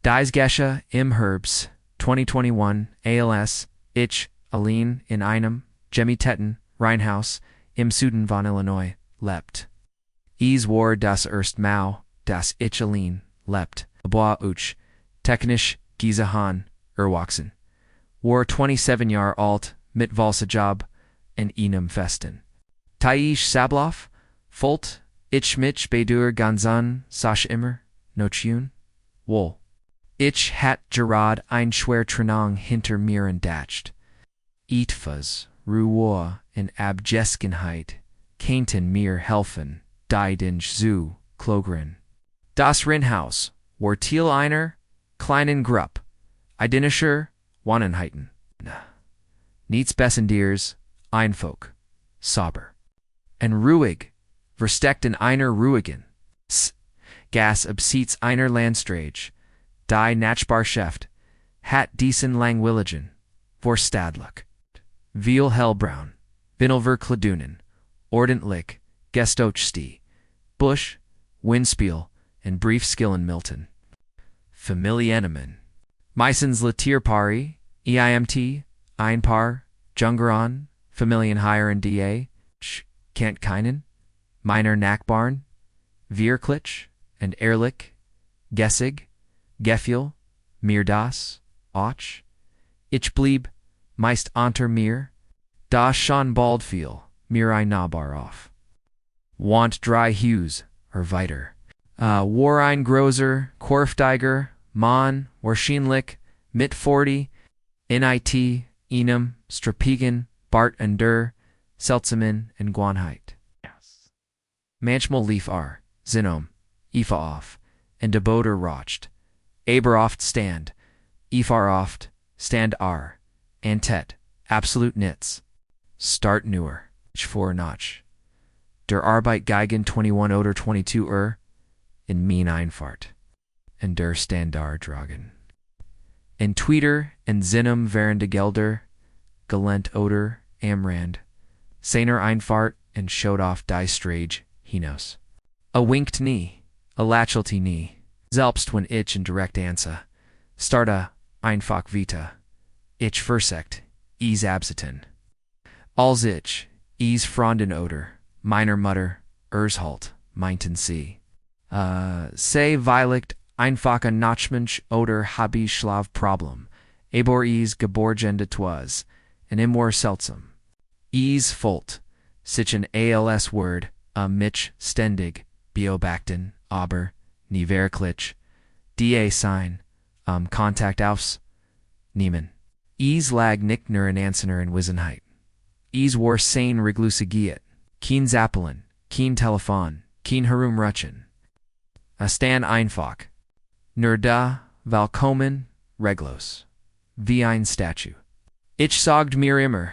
Dies Gesche im Herbst 2021 als ich allein in einem Gemieteten Reihenhaus im Süden von Illinois lebt. Es war das erste Mal, dass ich allein lebt, aber ich technisch gesehen erwachsen. War 27 Jahre alt, mit Job in einem festen. Taish Sabloff, Folt, ich mich bedur ganzan sach immer, notchun, wohl. Ich hat gerad ein schwer Trennung hinter mir entdacht. Etwas, Ruhe in Abgeskenheit, kannten mir helfen, die den zu klogren. Das Rinhaus war Teil einer kleinen Gruppe, identischer Wanenheiten. Nichts Bessendiers, einfach, sauber. En ruhig, versteckt in einer ruhigen, Gas abseits einer Landstrage, die Nachbarschaft, hat diesen langwilligen, vorstadlich, viel hellbraun, Vindelverkledunen, ordentlich, gestochsti, Busch, Windspiel, en Briefskillen Milton. Familien, meistens Letierpari, EIMT, ein Paar, Jungeron, Familien hier da, kennt keinen, meiner Nachbarn, wirklich, and ehrlich, gessig, gefiel, mir das, och, ich blieb, meist unter mir, da schon bald fiel, mir ein Nachbar auf. Want drei Hues, weiter. War ein großer, korftiger, Mann, wahrscheinlich, mit 40, NIT, einem, Strapigen, Bart und der, Seltsamen und Gewohnheit. Yes. Manchmal lief Zinom, Ifa auf, und de Boder rocht, aber oft stand, Ifar oft, stand Antet, absolut nits. Start newer, ich vor Notch. Der Arbeit geigen 21 oder 22 in mein Einfahrt. Und der Standard dragen. In Tweeter und Zinnum wären de Gelder, Gelent oder Amrand, seiner Einfahrt und showed off die Strage hinaus. A winkt nie, a lachelty nie, selbst when ich in direct Answer, starta einfach vita, ich versekt, is absiten. Als ich, is Fronden oder, meiner Mutter, halt, meinten sie. Sei weiligt einfach ein Notchmensch oder hab ich Schlafproblem, aber is geborgen de twas, en immer seltsam. Is volt, sich ein als Word, mich ständig, beobachten, aber, nie wirklich, da sein, Kontakt aufs, nehmen. Is lag nicht nur in Ansener in Wissenheit. Is war sein reglusigiet, kein Zappeln, kein Telefon, kein Herumrutschen. Stan einfach. Nur da, Willkommen, reglos. Wie ein Statue. Ich sagte mir immer,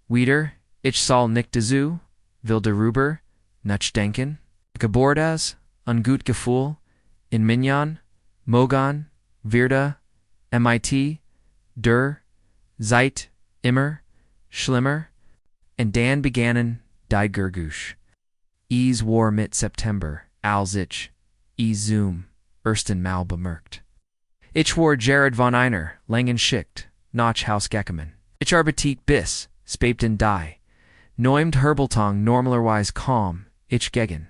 wieder, ich soll nicht dazu, will darüber, nachdenken, gebordas, ein gut Gefühl, in Minyan, Mogan, Virda, MIT, Zeit, immer, schlimmer, und dann begannen die Gergusch. Es war mit September, als ich, Zoom, ersten Mal bemerkt. Ich war Jared von einer, langen Schicht, nach Haus gekommen. Ich arbeite bis, spät die. Neumt Herbeltong normalerweise kaum, ich gegen.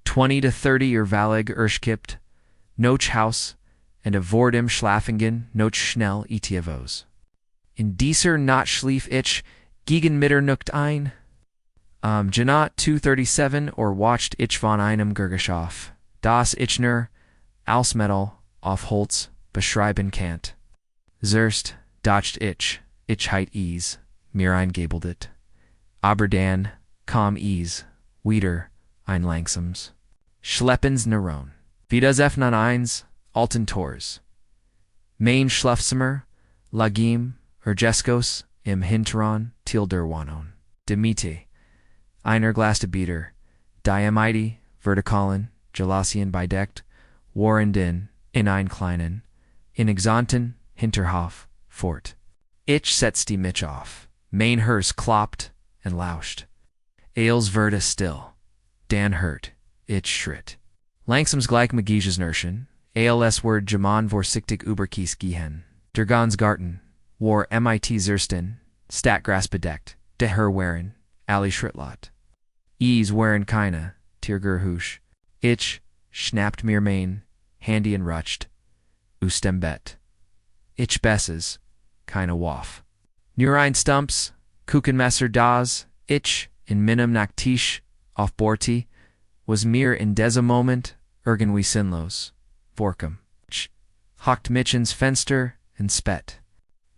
20 to 30 valig erskippt, noch Haus, und vor dem Schlafingen noch schnell etiavos. In dieser Nacht schlief ich, gegen Mitternacht ein. Janat 237 or watched ich von einem Gergeschoff, das ich nur, als Metal, auf Holz, beschreiben kannt. Zuerst, dacht ich heit mir eingebildet. Aber dann, kam wieder, ein langsames. Schleppens Neuron. Wie das Öffnen eins, alten Tors. Mein Schlafzimmer, lagim, Ergeskos, im Hintern, til der Wohnung. De Miete. Einer Glasgebieter, Diamite, Vertikalen, Gelasien bedeckt, waren den, in ein kleinen, in exanten, Hinterhof, fort. Ich setzte mich auf, mein Herz kloppt und lauscht. Eils wurde still, dann hört, ich schritt. Langsames gleich Magiges Nerschen, als Word Jaman vorsichtig überkies gehen. Der ganz Garten, war mit Zersten, Statgras bedeckt, de her waren, alle Schrittlot. Waren keine, Tiergerhusch. Ich, schnapped mir mein, handy and rutscht, ustem bet. Ich besses, keine waff. Nur ein Stumps, Kuchenmesser das, ich, in minim naktisch, auf Borti, was mir in dieser Moment, irgendwie sinnlos, vorkam. Hockt mich ins Fenster, und spett.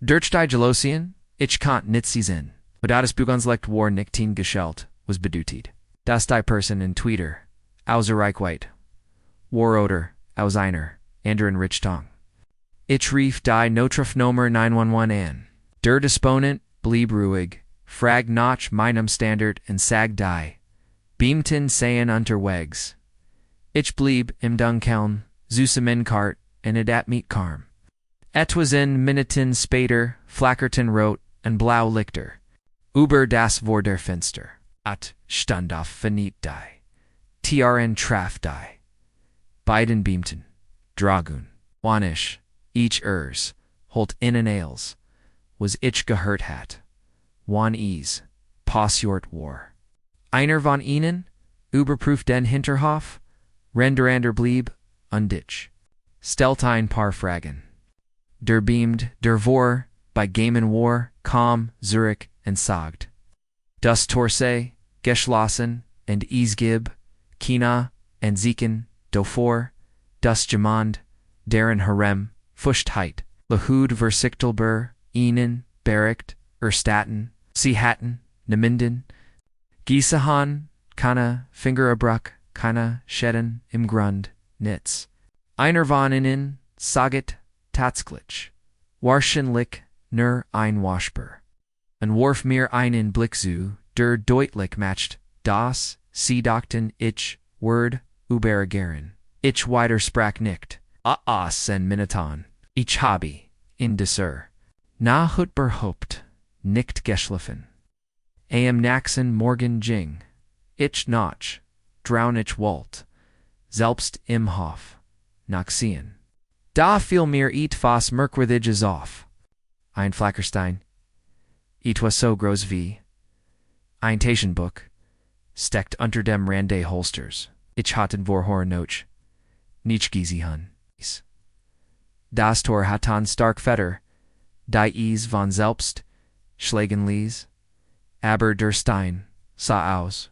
Durch die Gelosien, ich konnt nicht sehen. Das Buganslecht war nicht geschelt, was bedutit. Das die Person in Twitter, außer Reichweit. War oder, aus einer, anderen Richtong. Ich rief die Notrufnummer 911 an. Der Disponent blieb ruhig, frag nach meinem Standard und sag die. Beamten seien unterwegs. Ich blieb im Dunkeln, zusem in Kart, und at meet karm. Etwas in Minuten später, flackerten rot und blau Lichter. Über das vor der Fenster. Stand auf verniet die. Trn traf die. Beiden beamten. Dragoon. Wanisch. Each holt innen ales. Was ich gehört hat. Wan ease. Passjort war. Einer von ihnen, überprüft den Hinterhof, renderander blieb, unditch. Stellt ein paar Fragen. Der beamed, der vor, bei Gamen war, kam, Zurich, und sagt. Das Torse, geschlossen, und Isgib, Kina, und Zieken, dovor, das Gemand, deren Harem, Fuschtheit, Lahud versichtelber, ihnen, bericht, Erstatten, sie hatten, Neminden, Giesahan, keine Fingerabdrücke, keine Schäden im Grund, nits. Einer von ihnen, saget, tatsächlich, wahrscheinlich nur ein Waschbar. Und warf mir einen Blick zu, der deutlich macht, das, sie dachten ich, Word, übergeren. Ich widersprach nicht. Sen Minutan. Ich habe, in dieser. Na hut berhaupt, nicht geschlafen. Am nächsten Morgen ging. Ich nach, draun ich wollt. Selbst im Hof. Nachsehen. Da fiel mir etwas Merkwürdiges auf. Ein Flackerstein. Etwas so groß wie ein Taschenbuch, steckt unter dem Rande Holsters. Ich hatten vorher noch nicht gesehen. Das Tor hatan stark Fetter, die von selbst, schlagen ließ, aber der Stein sah aus.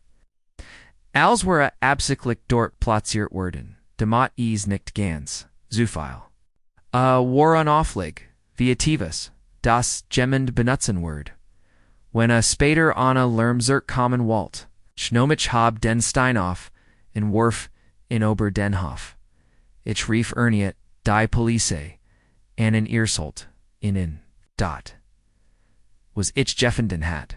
Als wäre absichtlich dort platziert worden, damit nicht ganz, zuviel. War unaufleg, wie etwas, das jemand benutzen wird. Wenn später Anna Lermzert kommen wollt, schnomich hab den Stein auf, und warf in Ober den Hof. Ich rief erniet, die Polizei, an in Eersolt, in dot. Was ich jeffenden hat.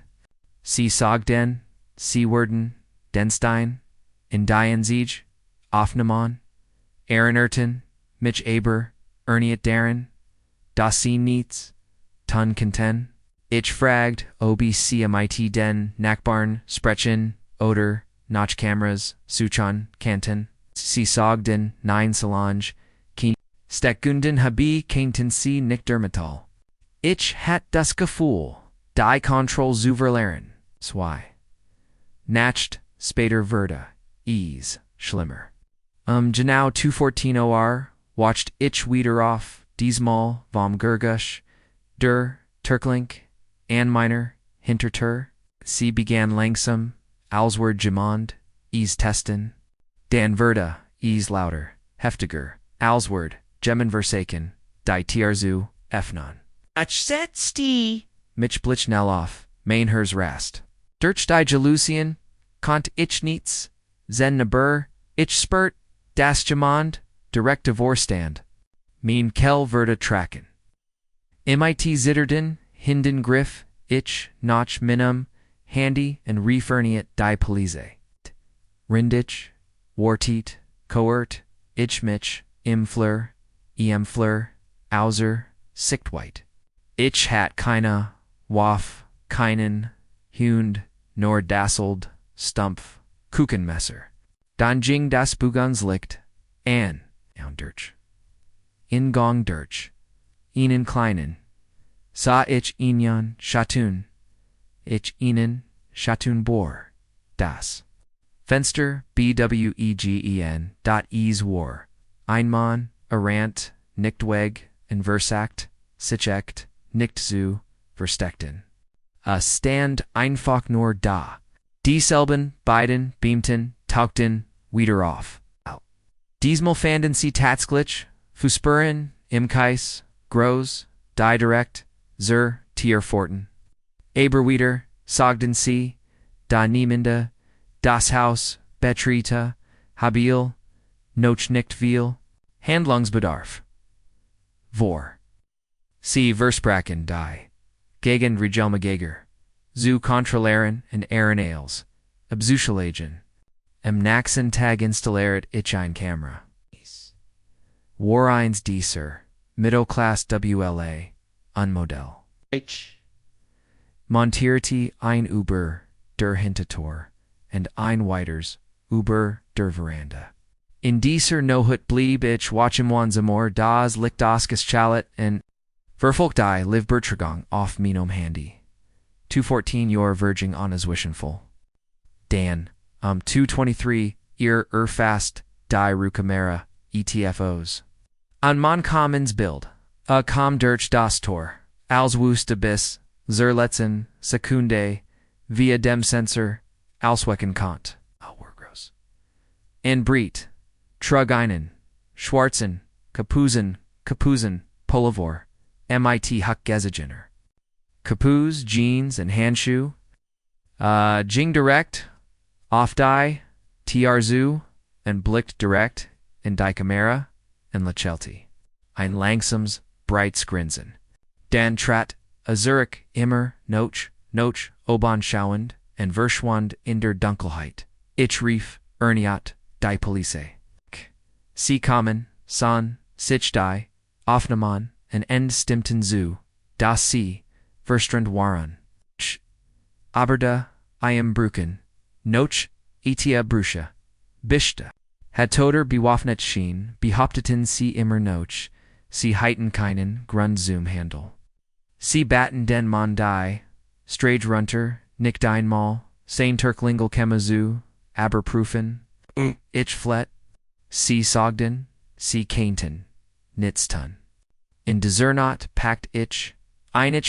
Sie sagden, sie werden, den Stein, in die Siege, aufnehmen, Ehrenerten, mich aber, erniet deren, das sie niets, tun conten. Ich fragd, ob sie mit den Nachbarn sprechen, oder, nach Kameras, suchen, kannten. Sie sagden, nein Solange, kein Steckgunden habe kannten sie nicht dermatal. Ich hat das Gefühl, die Kontrolle zu verlieren. Zwei. Nacht, später wurde, schlimmer. Genau 2:14 Uhr, watched ich wieder auf, diesmal vom Gurgusch, der, Turklink, Anminer, Hintertur, sie began langsam, als word Gemond, testen, dan wurde, lauter, heftiger, als word, Gemen versaken, die Tierzu, Fnon. Setzt die, mich blitzschnell auf, mein hers rast. Durch die Gelusien, konnt ich nichts, zen nebur, ich spurt, das Gemond, direkt Vorstand. Mein Kell wurde tracken. Mit zitterden, hinden Griff, ich, nach minum, handy, und referniet die Polizei. Rindich, Wartit, Coert, ich mich, im Fleur, Auser, Sichtweit. Ich hat keine, Waff, keinen, Hund, nor dasselt, Stumpf, Kuchenmesser. Dann ging das Buganslicht, an, durch. in Gong durch, ihnen kleinen, sah ich ihnen Schatten, ich ihnen Schatten bor, das Fenster bwegen es war, ein Mann, errant, nicht weg, en versagt, sich echt, nicht zu verstecken. Stand einfach nur da. Dieselben beiden beamten, tauchten wieder auf. Diesmal fanden sie tatsächlich Fußspuren im Kreis, groß, die direkt zur Tierpforten. Aber wieder sagten sie, da niemand das Haus betrete, habil, noch nicht viel Handlungsbedarf. Vor. Sie versprachen die gegen Regelmäßiger zu kontrollieren und ihren Ailes, abzuschlagen. Am nächsten Tag installiert ich eine Kamera. War eins dieser Mittelklasse WLA, ein Modell. Montierte ein über der Hintertor und ein weiters über der Veranda. In dieser Nohut blieb ich watchemwansamor das Licht das Chalet und verfolgt die Livbertragung auf meinem Handy. 214 Jahre Virgin Onneswishenful. Dan, 223 ihr erfasst die Rukamera ETFOs. An Mann Commons Bild, kam durch das Tor, als wusste bis, zur letzten Sekunde, via dem Sensor, auswecken konnte. Gross. En Breit, trug einen, schwarzen, Kapuzen, Pullover, MIT Huckgesegener. Kapuz, Jeans, and Handschuh. Ging direkt, auf die, Trzu, and blickt direkt, in die Kamera, and lächelte. Ein langsames, breites Grinsen. Dan trat, Zurich immer, noch, oben schauend, and verschwand in der Dunkelheit. Ich rief, Erniat, die Polizei. Sie kamen, sich die, aufnahmen, and stimmten zu, dass sie, verstrand waren. Aber da, I bruken, noch, etia brusche, biste. Hat toter bewaffnet schien, behaupteten sie immer noch, sie heiten keinen Grund zum Handel. Sie batten den Mann die, strage runter, nicht einmal, sein Turklingel kemazu, aber prüfen, ich flet. Sie sagten, sie kannten, nichts tun. In dieser Nacht packt ich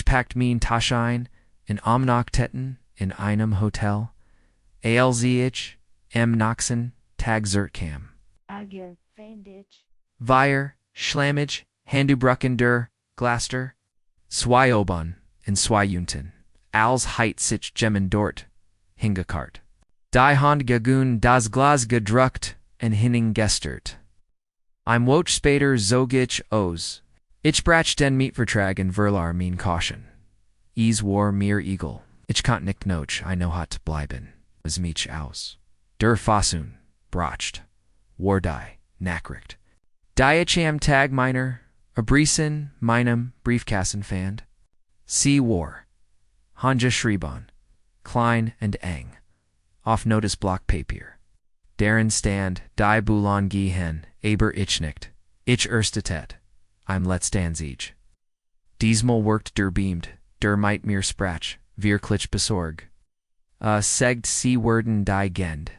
packt mein Taschein, in Amnachtätten, in einem Hotel, als ich, nächsten Tag zurückkam. Wir, schlammig, Handubrucken der Glaster, zwei oben, in zwei unten, als heit sich jemmen dort, hingekarrt. Die Hand gegun das Glas gedruckt, en hingestert. Im Woch später zog ich aus. Ich brach den Mietvertrag in Verlar mein Caution. Es war mir egal. Ich konnt nicht noch eine hat bleiben. Es mich aus. Der Fassung, bracht. War die, Nachricht. Die ich am Tag meiner, Abrissen meinem Briefkasten fand. Sie war. Hanja schrieben. Klein und eng. Auf Notice-Block Papier. Deren stand, die Bulan gehen, aber ich nicht. Ich erstetet. Im letzten Diesmal worked der beamed, der might mir sprach, wirklich besorg. Segt sie werden die Gend.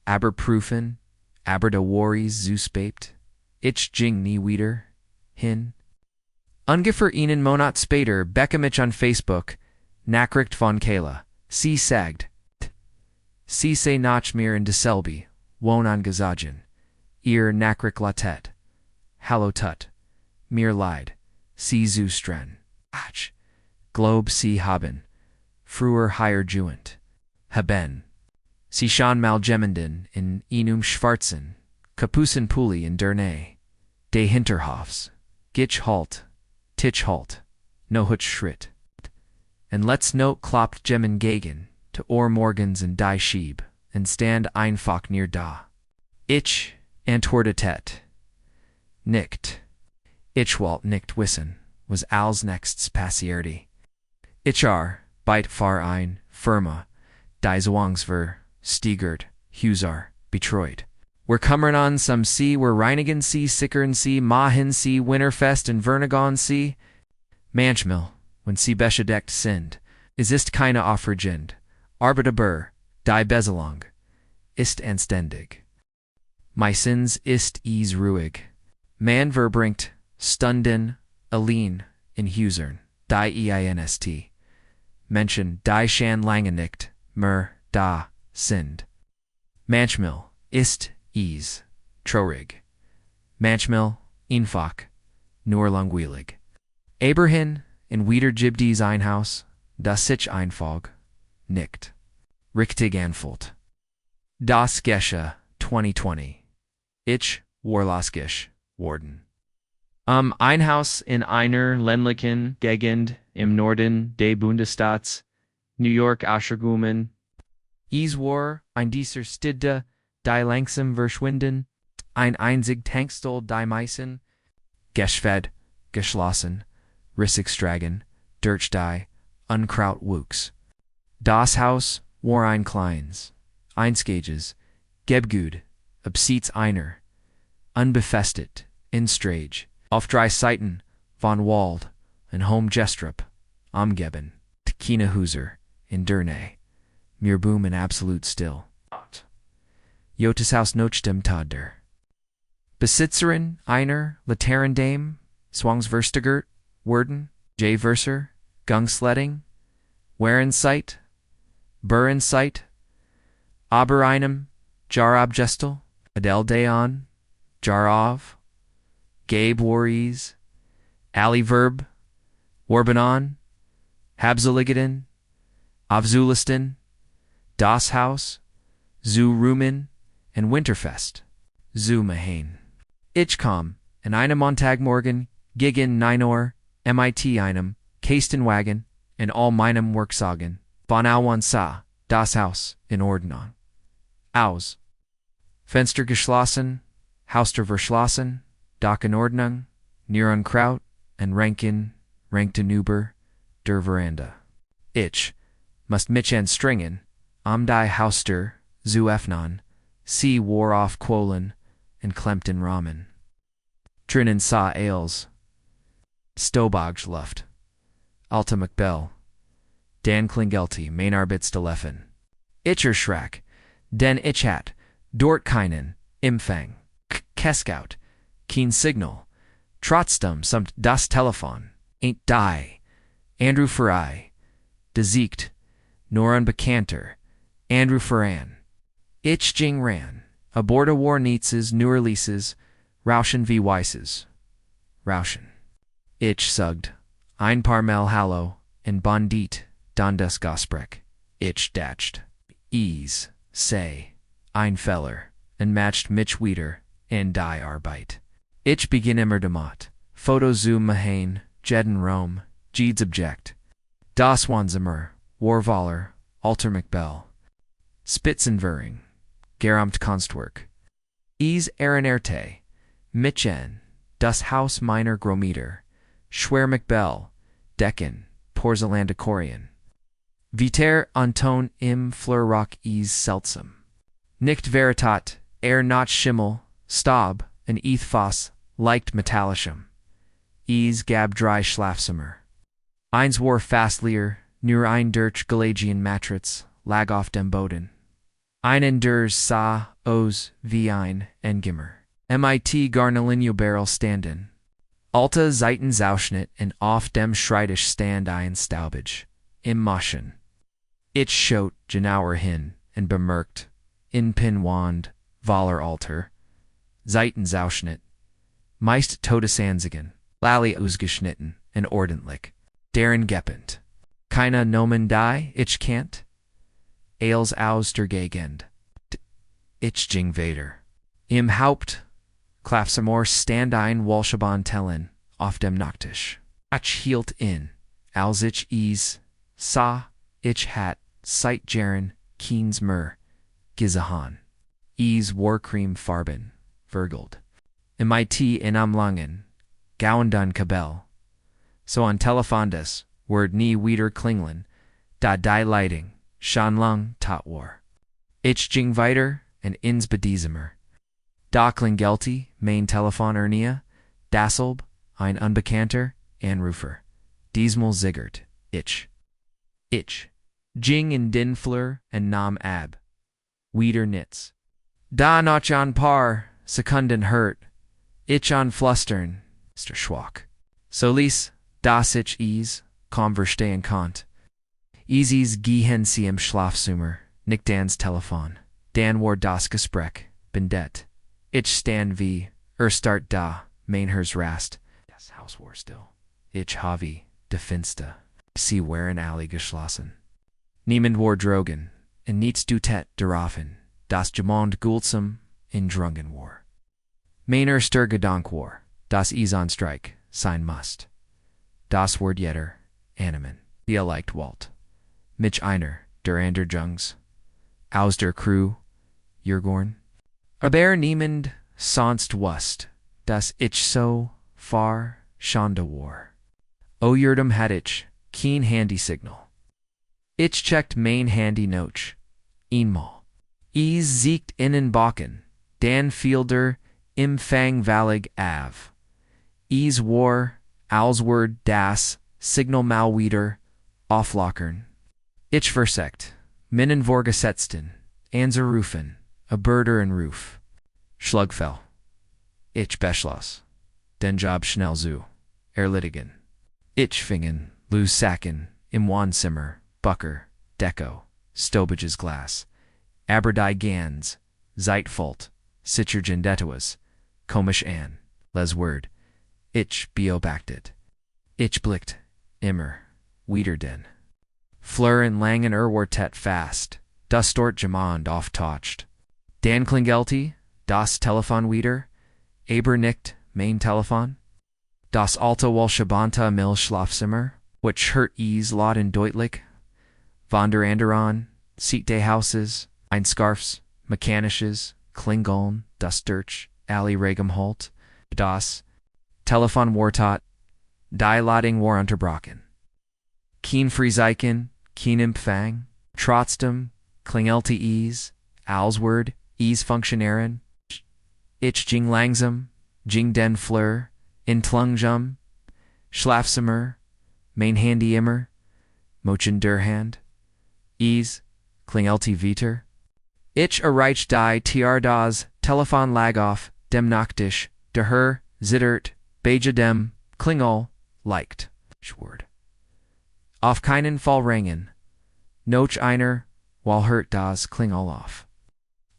Aber prüfen, aber de worries zuspept. Ich ging nie wieder, hin. Ungefähr einen Monat später bekam ich an Facebook, Nachricht von Kayla. Sie sagt, sie sei nach mir in Deselby, wohn an Gesagen. Ihr Nachricht latet. Hallo tut. Mir leid, sie zu stren. Ach, Globe sie haben. Früher higher juent. Haben. Sie schon mal jemanden in schwarzen, Kapuzenpulli in der Nähe. De Hinterhofs. Gitch halt. Tich halt. No hut schritt. And let's note kloppt jemmen gegen, to morgens in die Schieb, and stand einfach near da. Ich, antwortet. Nicht. Ich wollt nicht wissen, was als nächstes passierte. Ich beit far ein, Firma, die Zwangsver, Stiegert, Husar, betreut. Willkommen on some See, we're Reinigen See, Sickern See, Mahin See, Winterfest and Vernagon See. Manchmal, when Sie beschädigt sind, ist keine Aufregend, Arbeiter die Bezelung, ist anständig. Meistens ist es ruhig. Man verbringt Stunden allein in Häusern, die einst. Menschen, die schon lange nicht mehr da sind. Manchmal ist es traurig. Manchmal einfach nur langweilig. Aberhin in wieder gibt es ein Haus, das sich einfach nicht richtig anfühlt. Das Gesche 2020. Ich Warloskisch worden. Ein Haus in einer ländlichen Gegend im Norden des Bundesstaats New York ausgegangen. Es war ein dieser Städte, die langsam verschwinden, ein einzig Tankstall die Meissen, geschwed, geschlossen, Rissigstragen, durch die Unkraut wuchs. Das Haus war ein kleines, einziges, Gebgut, abseits einer, unbefestigt, in Strage, auf 3 Seiten, von Wald, und Home Gestrup, umgeben, keine Häuser, in Derne, mir boom in absolut still. Jotas Haus noch dem Tadder. Besitzerin einer Laterendame, Zwangsverstigert, Worden, J. Verser, Gungsledding, Werensight, Burensight, aber einem, Jarabgestel, Adel Dayon, Jarov, Gabe Warries, Ali Verb, Warbanon, Habzuligaden, Avzulistan, Das Haus, Zu Rumen, and Winterfest, Zu Mahain. Ichcom, and einem Montagmorgen, Gigan Ninor, MIT einem, Kastenwagen, and all meinem Worksagen, von Auwansa, Das Haus, in Ordnung. Aus. Fenster geschlossen, Hauster verschlossen, Dach in Ordnung, Nier Kraut, and rankte Nuber, der Veranda. Ich, must mich anstrengen, die Hauster, zu öffnen, sie war auf Quolen, and klempten Rahmen. Drinnen sa Ales. Stobagluft. Alta McBell. Dan Klingelty, mein Arbeitstelefen. Itcher Schrack. Den ich hat, dort keinen, Empfang. Keskout. Kein Signal. Trotzdem samt das Telefon. Ain't die. Andrew Frey. Desiegt. Nur ein Bekannter. Andrew Ferran. Ich ging ran. Aborda war Nietzes, nur Lieses, Rauschen wie Weisses. Rauschen. Ich sugged. Ein paar Mal Hallo, in Bondit, dann das Gosprech. Ich datcht. Ease, say, ein Feller, and matched mich wieder, in die Arbeit. Ich begin immer damit. Foto zu Mahain, Jeden Rome, Jeeds object. Das Wanzimmer, Warvaler, Alter McBell. Spitzenvering, Geramt Kunstwerk. Es Ehrenerte, Mitchen, das Haus meiner Grometer, Schwer McBell, Decken, Porzellandekorion. Viter Anton im Fleurrock es seltsam. Nicht veritat, not Schimmel, Stab, and Ethfos, leicht metallischem. Es gab drei Schlafzimmer. Eins war fastlier, nur ein durch Galagian Matratz, lag auf dem Boden. Einen der sa, os, wie ein, Engimmer. Mit Garnalinio Barrel standen. Alta Seitensausschnitt und auf dem Schreibtisch stand ein Staubage. Im Moschen. Ich schaut genauer hin und bemerkt, in Pinwand, Waller Alter, Seitensausschnitt, meist Todesansigen, Lally ausgeschnitten und ordentlich, deren geppend. Keine Nomen die, ich can't. Ales aus der Gegend. Ich ging weiter. Im Haupt, Klafsamor stand ein Walschaban tellen, auf dem Nachttisch. Ich hielt in, als ich es sah, ich hat, seit Jaren, Keens Mur, Gizahan. Es Warcream Farben, vergelt. Mit in am Langen, Gauendan Kabel. So an Telefondes, word nie wieder klingeln, da die Leitung, schon lang tot war. Ich ging weiter, und ins Bediesemer. Da Klingelt, Main Telefon Ernia, Dasselb, ein Unbekannter, Anrufer, diesmal Ziggert, Ich. Jing in den Fleur and Nam Ab. Wieder Nitz. Da noch an paar Sekunden hört, Ich an Flustern, Mr. Schwach. Solis, das ich Converstehen konnte. Easy's gehen sie im Schlafzimmer, nicht dans Telefon. Dan war das Gespräch, bindet. Ich stand wie, start da, Mainhers Rast. Das Haus war still. Ich habe, de Finste, sie waren alle geschlossen. Niemand war drogen, en niets dutet daraufhin, das Gemond guldsam in drungen war. Mein erster Gedanke war, das on Streik sein must. Das Wort jetter, Animen, Dialekt Walt. Mich einer, der ander Jungs. Aus der Crew, Jürgorn. Aber niemand sonst wusst, dass ich so far schande war. O Jerdem had ich, kein Handy-Signal. Ich checked mein Handy noch. Einmal. Siegt innen Bakken, Dan Fielder, im Fang Valig Av. War, Ausword das, Signal mal wieder, auflockern. Ich versekt, Minnen vorgesetzten, Anzerufen, a Birder en Roof. Schlugfell. Ich beschloss. Den Job schnell zu. Erledigen. Ich fingen, Lou Sacken, im Wohnzimmer, Bucker, Deco, Stobage's Glass. Aber Gans, Zeitfult, Sicher Gendetuas, Komisch an, Les Word. Ich beobachtet. Ich blicked, immer, wieder den. Fleur en Langen Wartet fast, das dort Gemond auftaucht. Dan Klingelt, das Telefon wieder, aber nicht, Main Telefon. Das alte Walshabanta Mill Schlafzimmer, which hört lauten deutlich. Wander anderon, Seat des Hauses, ein Scarfs, Mechanisches, Klingeln, das Dirch, Ali Regenholt, das Telefon Wartot, Die Lading war unterbrochen. Kein Friesiken, kein Empfang, trotzdem, Klingelt Ausword, Funktionären, Ich ging langsam, ging den Fleur, in Tlungjum, Schlafzimmer, mein Handy immer, Mochen der Hand, Klingelt weiter. Ich erreicht die das Telefon lag auf dem Nachttisch, der Herr zittert, beige dem, Klingel, leicht, Schword. Auf keinen Fall ringen, noch einer, while hört das Klingel auf.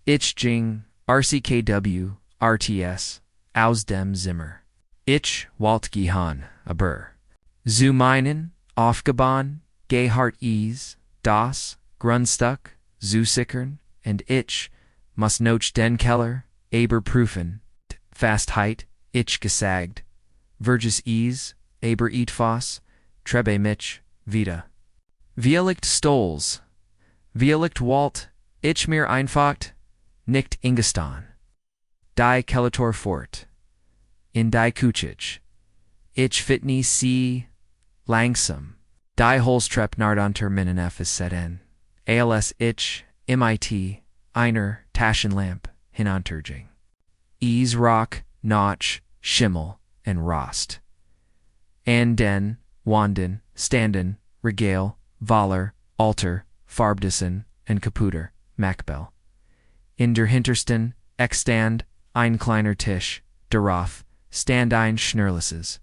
Ich ging, RCKW, RTS, aus dem Zimmer. Ich Walt Gihan, aber. Zu meinen, aufgebaut, Gehart das, Grundstück, zu sickern, and ich, muss noch den Keller, aber prüfen, Fastheit, ich gesagt, Verges aber etwas, trebe mich, wieder. Vielicht Stolz, Vielicht Walt, ich mir einfach, nicht ingestan. Die Kelletor fort. In die Kuchich. Ich fitni sie, langsam. Die Holstrep nard unter Minnenef set in. ALS ich, MIT, einer Taschenlamp, hinunterging. Rock, Notch, Schimmel, and Rost. And den, Wanden, Standen, Regale, Valer, Alter, Farbdissen, and Kaputer, Macbell. In der Hintersten, Eckstand, ein kleiner Tisch, darauf, stand ein Schnurrlisses.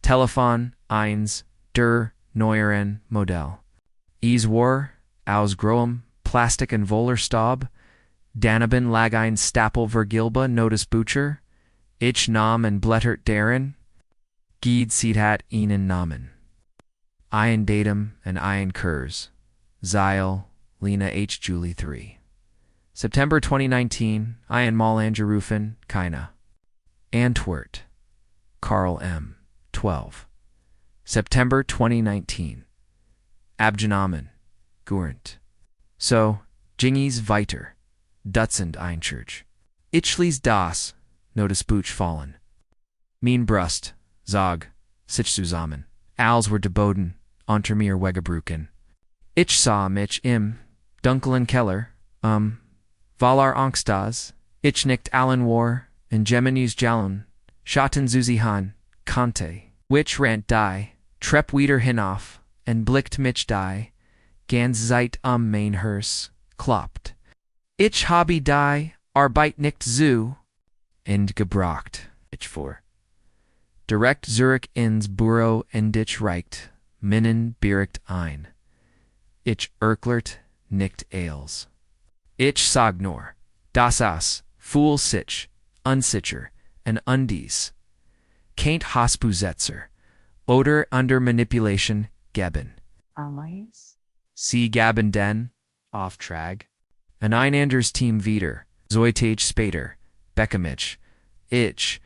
Telefon, eins, der, neueren Modell. War, aus groem, Plastik en Vollerstab, daneben lag ein Stapel Vergilba Notice Butcher, ich nam en Blättert deren, Gied sieht hat ihnen Namen. Ein Datum en ein Kurs, Zeil, Lena H. Julie 3. September 2019, Ein Mann angerufen, Keine. Antwort, Carl M. 12. September 2019. Abgenommen, Gurent. So, Jingies weiter, Dutzend Einchurch. Ich ließ das, Notice Buch fallen. Mein Brust, Zog, sich zusammen. Als were deboden, unter mir weggebrochen. Ich sah mich im, dunklen Keller, Valar Angstas, Ich nicht allen war, in Gemini's Jalon, Schatten Susi Han, Kante, which rant die, Trepp wieder hinauf, and blickt mich die, ganz Zeit mein Hers, kloppt. Ich habe die, Arbeit nicht zu, and gebracht, ich vor. Direkt Zurich ins Büro en dich reicht, Minnen bericht ein. Ich erklert nicht als. Ich sag nur, das aus, Fool sich, unsicher, and undies. Keint Haspusetzer, oder under manipulation, geben. Sie gaben den, Auftrag. An Anders Team wieder, Zoitage später, Beckamich, ich,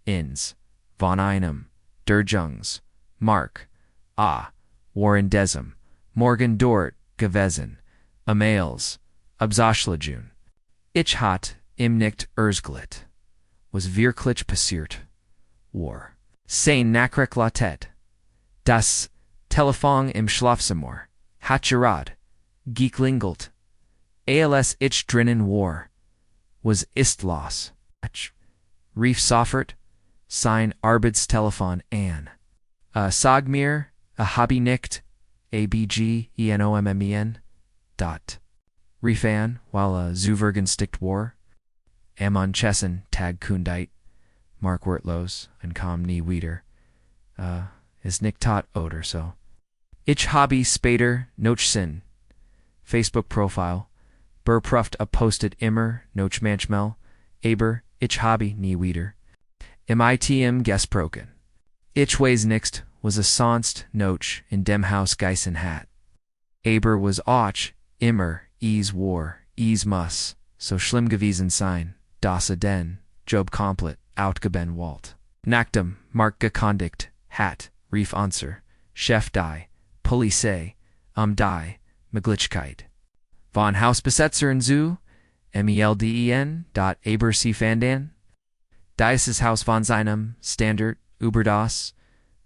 ins, von einem, der Jungs, Mark, Warren Desem, Morgan dort, gewesen, Amails, Abzaschlajun. Ich hat, im nicht erzglit, was wirklich passiert, war. Sein nachreklatet, das Telefon im Schlafzimmer, hatcherad, geklingelt, als ich drinnen war, was ist los, rief Soffert, sein Arbeitstelefon an. Sag mir, habe nicht, abgenommen, rief an, while Zuvergen stickt war. Amon Chessen tag kundite, Mark Wertlos, and kam nie wieder. Is nicht tot oder so. Ich habe später noch sin. Facebook Profile. Burpruft postet immer noch manchmal, aber ich habe nie wieder. Im gesprochen. Ich weiß nicht, was sonst noch in dem Haus geißen hat. Aber was auch immer war, muss, so schlimm gewesen sein, dass den, Job komplett, outgeben Walt. Nachdem, Mark gekündigt, hat, rief unser, Chef die, Polizei, die, Möglichkeit. Von Hausbesetzern zu, aber sie fanden, dieses Haus von seinem Standard, über das,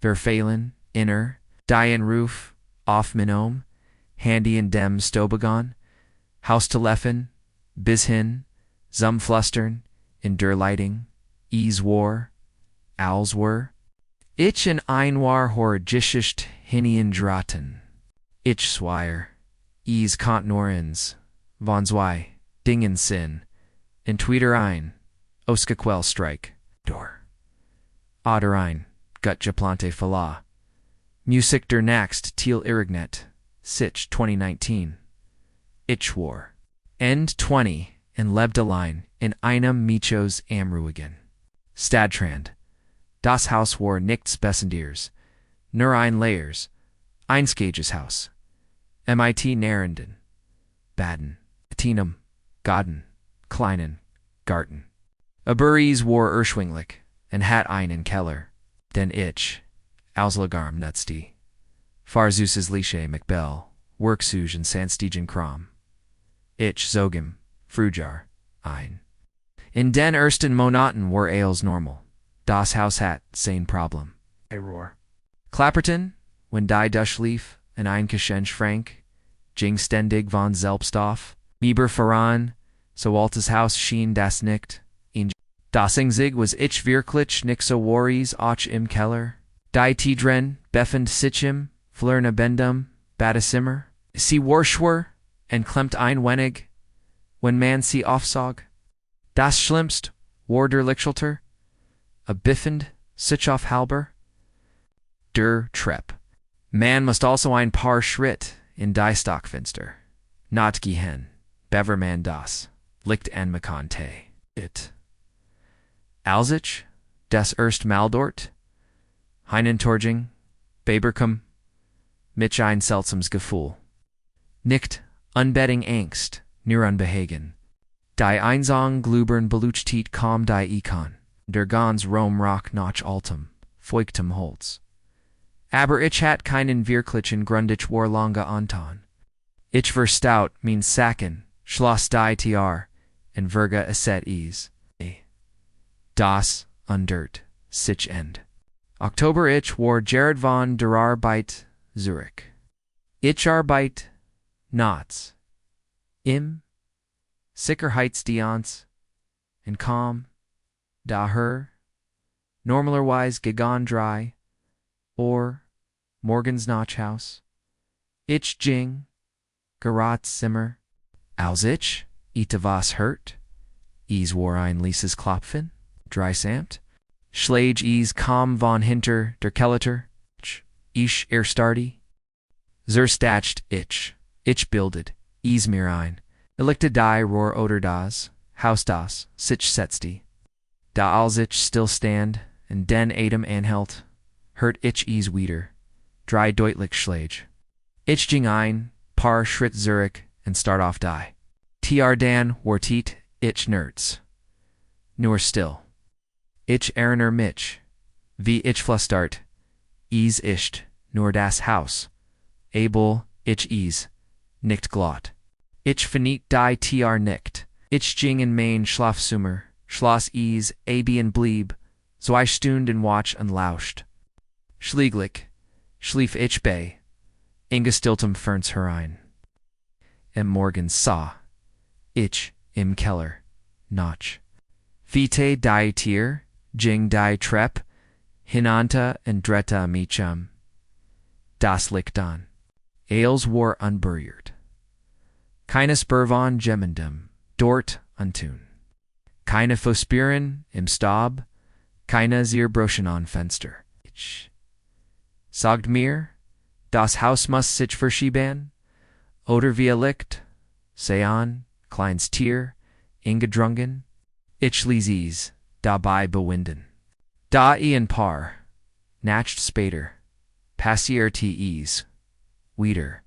Verfehlen, inner, die Ruf, auf Minom, Handy in dem Stobegon, Haustelefon, bis hin, zum Flustern, in der Leitung, war, als war. Ich in ein war hor Geschicht hinien draten. Ich swire, Kontinuens, von zwei, Dingen sin, in Twitter ein, Oskaquell Streik, Dor. Oder ein, Gut geplante Fala. Musik der Nacht Thiel Irignet, Sich 2019. Ich war. End 20, in Lebdelein, in einem Michos Amruigen. Stadtrand. Das Haus war nichts Bessendiers, nur ein Layers, Einskages Haus. MIT Narenden. Baden. Tinum. Gaden. Kleinen. Garten. Aburis war Erschwinglich, and hat einen Keller. Den ich, Auslagarm Nutzti. Farzuses Lische McBell, Worksuge and Sanstigen Kram. Ich Zogim, Frujar, ein. In den ersten Monaten war Ales normal. Das Haus hat sein Problem. A roar. Clapperton, when die Duschlief, and ein Geschench Frank, Jingstendig von Selbstoff, Mieber Faran, so altes Haus schien das nicht, in Dasingzig was ich wirklich nicht so worries auch im Keller, die Tidren, befend Sitchim, Flirna Bendum, Badasimmer, sie warschwer, and klemmt ein wenig, when man sie aufsog. Das Schlimmst, war der Lichtelter, a biffend, sich auf halber, der Trepp. Man must also ein paar Schritt in die Stockfinster, not gehen, Beverman das, licht an Makante, it. Alsich, des erst Maldort, Heinentorging, Baberkum, mich ein seltsames Gefühl. Nicht, unbetting Angst, nur unbehagen. Die Einsang glubern beluchtit kaum die Ikon, der ganz Rom rock nach altem, feuchtem Holz. Aber ich hat keinen wirklichen Grundich war lange anton. Ich verstout mein Sacken, schloss die Tiar, and verga esset ease. Das, undert, sich end. October ich war Jared von der Arbeit, Zurich. Ich Arbeit, Notz. Im, Sicherheitsdienst, and calm, da her, normalerwise gegangen dry, or Morgens Nachhaus, ich ging, gerat Zimmer, als ich, was hurt, war ein Lieses Klopfen, dry samt, Schlage kam von hinter der Kelleter, ich erstardi, zerstacht ich bildet, mir ein, elikte die rohr oder das, Haus das, sich setzte, da als ich still stand, und den Atem anhält, hört ich wieder, drei deutlich Schlage. Ich ging ein, paar Schritt zurück, und start off die. Dan wartet ich nerds. Nur still. Ich erinnere mich, wie ich flüstert, ist nur das Haus, abel ich nicht glatt. Ich verniet die nicht. Ich ging in mein Schlafzimmer, schloss und blieb, so ich stund und watch und lauscht. Schlieglich, schlief ich bei, ingestilltem Ferns herein. Am Morgen sah ich im Keller, nach. Fiete die Tier, ging die Treppe, hinunter und drehte mich Das Licht an. Alles war unberührt. Keine Spur von Jemandem, dort untun. Keine Fußspuren im Staub, keine Zierbroschen an Fenster. Ich sagt mir, das Haus muss sich verschieben, oder wie Licht, sean, kleines Tier, ingedrungen, ich ließ dabei bewinden. Da ein paar, nacht später, passierte wieder.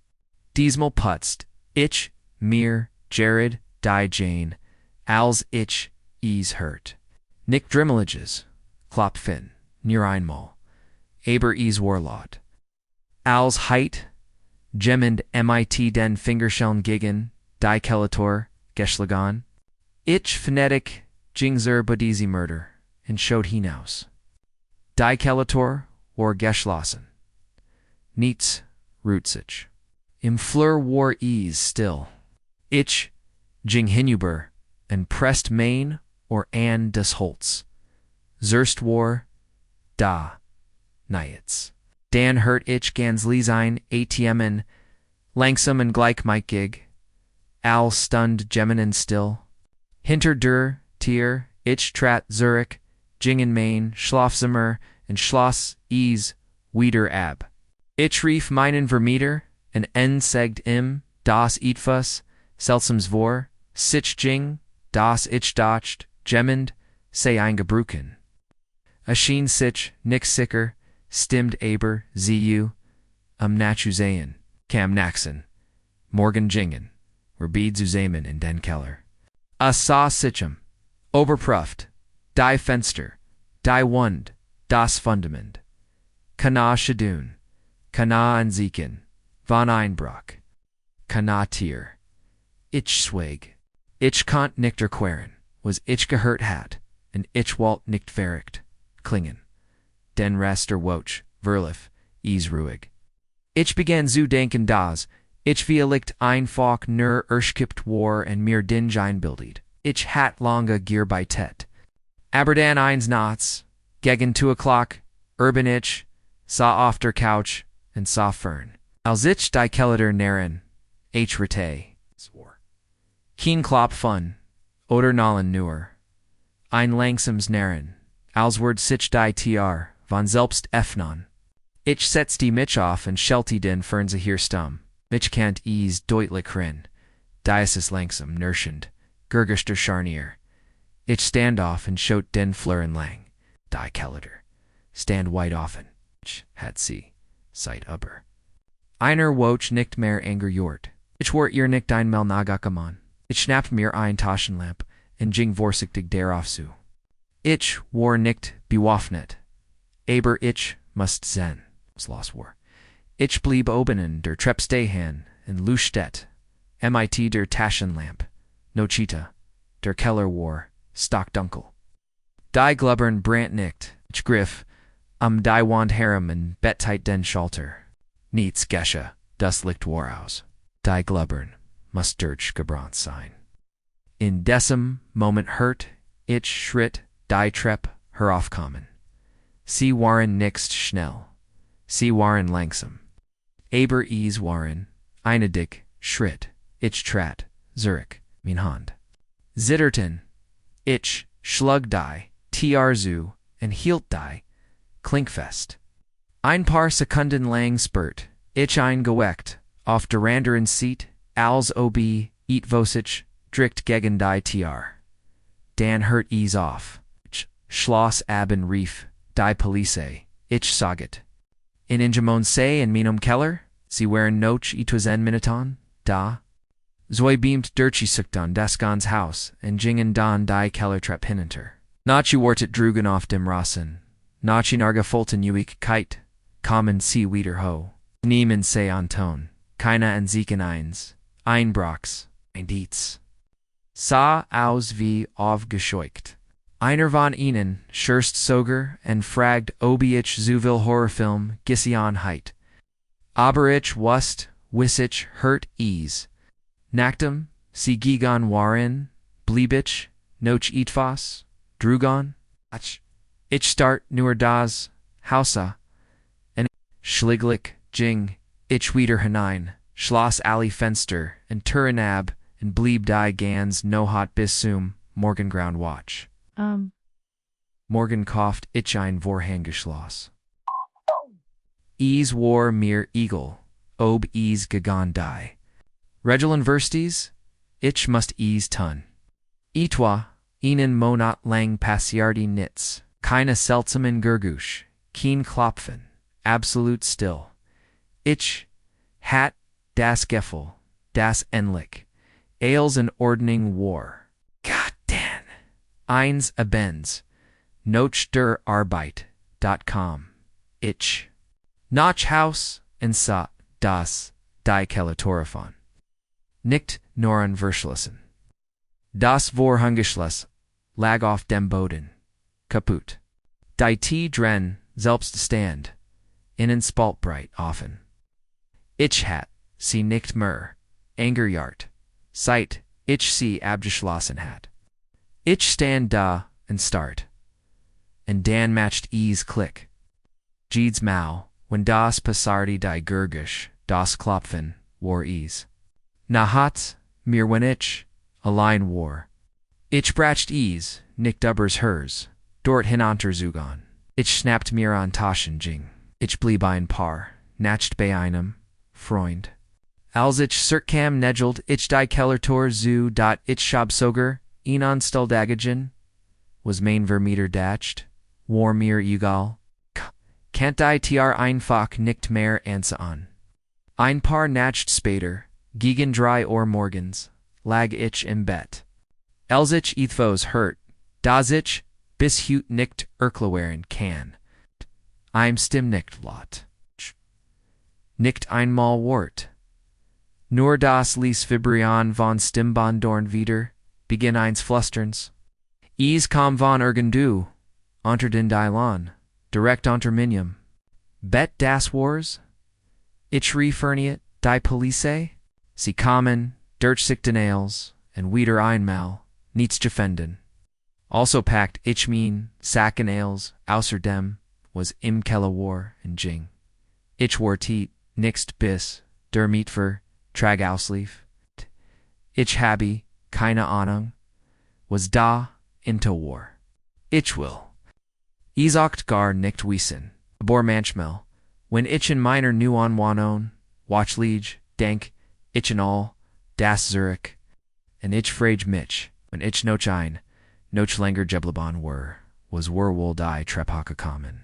Diesmal putzt, ich, mir, Jared, die Jane, als ich, hört. Nicht Drimmeliges, Klopfen, nur einmal, aber Warlot. Als heit, jemand mit den Fingerschellen gegen, die Kelletor, geschlagen. Ich phonetic, ging bei diese Murder, und schaut hinaus. Die Kelletor war geschlossen. Nichts rührt sich. Im Flur war still. Ich ging hinüber, und presst mein or an des Holz. Zerst war da, niets. Dan hört ich ganz leise ATMen, langsam und gleichmäßig, all stund geminen still. Hinter der Tier, ich trat zurück, ging in mein Schlafzimmer und schloss wieder ab. Ich rief meinen Vermieter und sagt ihm, das etwas seltsames war, sich ging, das ich dacht, jemand sei eingebrochen. Erschien sich nix sicher, stimmt aber, nachzusehen, kam Naxen, morgen gingen, beide zusammen in den Keller. Sah sichem, overprüft, die Fenster, die Wand, das Fundament. Kana Shadun, Kana Anziken, von Einbruch, Kana Tier. Ich schwieg. Ich konnt nicht erklären, was ich gehört hat, und ich wollt nicht verricht, klingen. Den Rest woch, verlief, ruhig. Ich begann zu denken das, ich vielleicht einfach nur erschkippt war und mir Dinge einbildet. Ich hat lange Gier bei Tet. Aber dann eins nachts, gegen 2:00, urban ich, sah auf der Couch, und sah fern. Als ich die Kelleter nähren, ich rete, swor. Kein Klop fun, oder nallen nur. Ein langsames nähren, als word sich die Tier, von selbst öffnen. Ich setzte mich auf und schellte den Fernse hier stumm. Mich kannt deutlich rin. Dieses langsam, nurschend, gurgister Scharnier. Ich stand auf und schaut den Fleuren lang. Die Kelleter. Stand weit offen. Ich hat sie. Seit aber. Einer woch nicht mehr anger jort. Ich war ihr nicht einmal nagakaman. Ich schnappte mir ein Taschenlamp und ging vorsichtig darauf zu. Ich war nicht bewaffnet. Aber ich musste sehen, was los war. Ich blieb oben in der Treppe stehen und leuchtete, mit der Taschenlamp, Nochita, der Keller war, stockdunkel. Die Glubbern brannt nicht, ich griff, die Wand herum und bettet den Schalter. Nichts geschah, das Licht war aus. Die Glubbern muss durch gebrannt sein. In diesem Moment hört ich Schritt, die Treppe, heraufkommen. Sie waren nicht schnell. Sie waren langsam. Aber es waren einige Schritt, ich trat, zurück, mein Hand. Zitterten, ich schlug die, zu, und hielt die, klinkfest. Ein paar Sekunden lang spurt, ich eingeweckt, auf der anderen Seite, als ob ich drikt gegen die Tür. Dan hört es auf. Ich schloss Abend rief, die Polizei, ich saget. In Ingemon sei in meinem Keller, sie waren noch etwas Minuten, da. Zoi beamt durchsucht an das ganze Haus, und gingen dann die Kellertreppe hinunter. Nachi wartet drugen auf dem Rasen. Nachi narga folten Keit, kommen sie wieder ho. Niemen sei Anton, keine Anzieken eins, Einbrachs, ein Dietz. Sah aus wie aufgescheucht. Einer von ihnen schürst sogar und fragt ob ich zuviel Horrorfilm gesehen heit. Aber ich wissich hört es. Nachdem sie gegangen waren, blieb ich noch etwas drugan. Ich start nur das Hausa, und schliglich ging ich wieder hinein, schloss alle Fenster und Türen ab und blieb die ganz Nohat bis zum Morgengrauen Watch. Morgen kauft ich ein Vorhängeschloss. Es war mir egal, ob es gegangen die. Regeln verstes, ich must es tun. Etwa, einen Monat lang passierte nichts, keine seltsamen Gergusch, kein Klopfen, absolut still. Ich hat das Gefühl, das endlich, alles in Ordnung war. Goddamn! Eins abends, noch der Arbeit.com. Ich. Nach Haus und sah, das, die Kellertorefon. Nicht nur an Verschlossen. Das Vorhängeschloss lag auf dem Boden. Kaputt. Die Tee drin, selbst stand. Innen spaltbreit offen. Ich hat sie nicht mehr angejagt, seit ich sie abgeschlossen hat. Ich stand da und start. Und dann matcht es Klick. Jedes Mal, wenn das passarte die Gergisch, das Klopfen, war es. Nahat, mir wenn ich allein war. Ich bracht es, nicht übers hers, dort hinunterzugan. Ich schnapt mir an Taschen ging. Ich blieb ein paar, nacht bei einem Freund. Als ich zurückkam negelt ich die Kellertor zu, dat ich hab sogar, ihn anstalldagen, was mein Vermieter dacht, war mir egal. Kant die Tr einfach nicht mehr ansehen. Ein paar Nacht später, gegen 3 Uhr morgens, lag ich im Bett. Als ich etwas hört, das ich bis heute nicht erklären kann. Im Stimm nicht laut. Nicht einmal Wort. Nur das Lies Vibrieren von Stimmbandorn wieder, beginn eins Flusterns. Es kam von irgendu, unter den Dylon, direkt unter Minium. Bet das wars? Ich referniet die Polizei? Sie kamen, durchsichten Nails, und wieder einmal, nichts gefänden. Also packt ich mein Sacken Nails, außerdem, was im Keller war, und ging. Ich war tiet, nichts bis, der Mietver, trag auslief. Ich habe, keine Ahnung, was da, into war. Ich will. Es ocht gar nicht wissen, aber manchmal, wenn ich in meiner neuen Wohnung, watchliege, denk, ich in all, das Zurich, und ich frage mich, wenn ich noch länger Jeblebon war, was wohl die Treppe kommen.